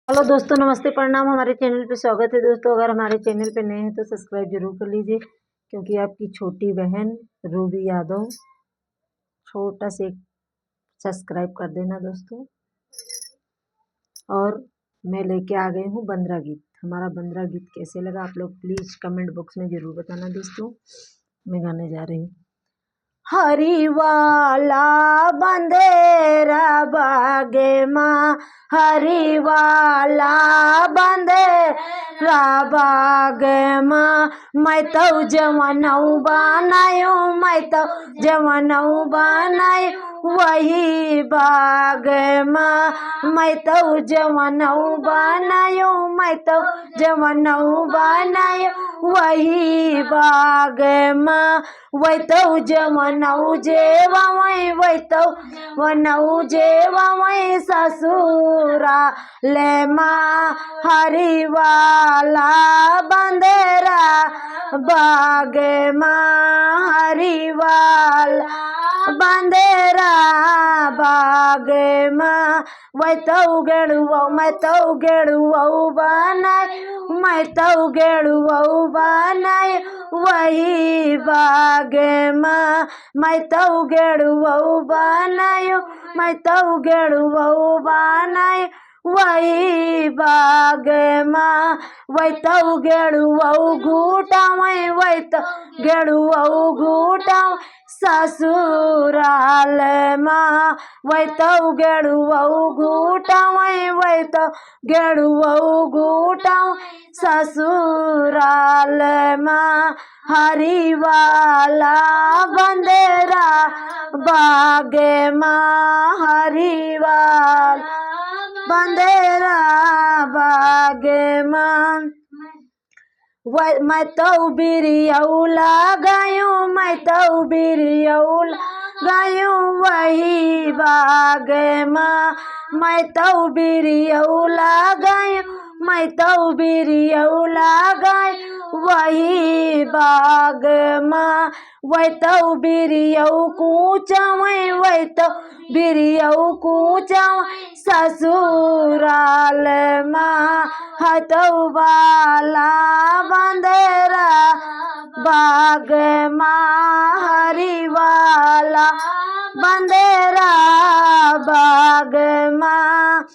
Hello दोस्तों, नमस्ते, प्रणाम। हमारे चैनल पे स्वागत है दोस्तों। अगर हमारे चैनल पे नए हैं तो सब्सक्राइब जरूर कर लीजिए, क्योंकि आपकी छोटी बहन रूबी यादव छोटा से सब्सक्राइब कर देना दोस्तों। और मैं लेके आ गई हूँ बंदरा गीत। हमारा बंदरा गीत कैसे लगा आप लोग प्लीज़ कमेंट बॉक्स में ज़रूर बताना दोस्तों। मैं गाने जा रही हूँ। हरी वाला बंदेरा बागे माँ, हरी वाला बंदेरा बागे माँ। मैं तो जवनऊ बनायो, मैं तो जवनऊ बनायो वही बाग माँ। मैं तो जवनऊ बनायो, मैं तो जवनऊ बनायो वही बाग माँ। वही तो जवनऊ जेवा वही तो वनऊ जेवा वही ससुरा ले माँ। हरी वाला बंदेरा बाग माँ, हरी वाला बंदेरा बाग माँ। वही तो गेड़ुआ मैं तो गेड़ुआ बनाए, मैं तो गेड़ुआ बनाए वही बाग माँ। मैं तो गेड़ुआ बनायो, मैं तो गेड़ुआ बनाए वही बाग माँ। वही तो गेड़ुआ घूटा वही तो गेड़ुआ घूटा ससुराल माँ। वही तो गेड़ुआ घूटा वही तो गेड़ुआ घूटा ससुराल माँ। हरी वाला बंदेरा बागे माँ, हरी वाला बंदेरा बागे माँ। मैं तो बिरियऊ लगायूं, मैं तो बिरियऊ लगायूं वही बाग माँ। मैं तो बिरियऊ लगायूं, मैं तो बिरियऊ लगायूं वही बाग माँ। वही तो बिरियऊ कूचा वही तो बिरियऊ कूचा ससुराल माँ। हतऊ वाला बंदेरा बाग माँ, हरी वाला बंदेरा बाग माँ।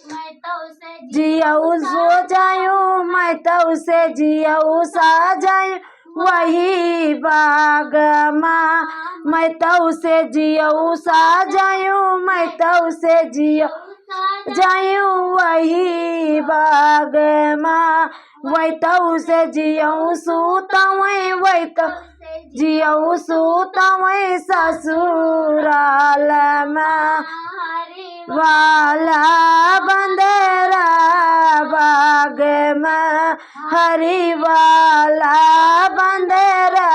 जियऊ सो जायूं, मैं तो से जियऊ सा जायूं वही बाग माँ। मैं तो से जियऊ सा जायूं, मैं तो से जियऊ जायूं वही बाग माँ। वही तो से जियऊ सूता वही तो जियऊ सूता वही ससुराल माँ। वाला बंदेरा बाग माँ, हरी वाला बंदेरा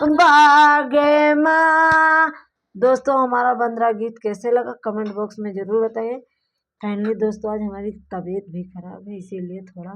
बाग माँ। दोस्तों, हमारा बंदरा गीत कैसे लगा कमेंट बॉक्स में ज़रूर बताइए। फाइनली दोस्तों, आज हमारी तबीयत भी खराब है, इसीलिए थोड़ा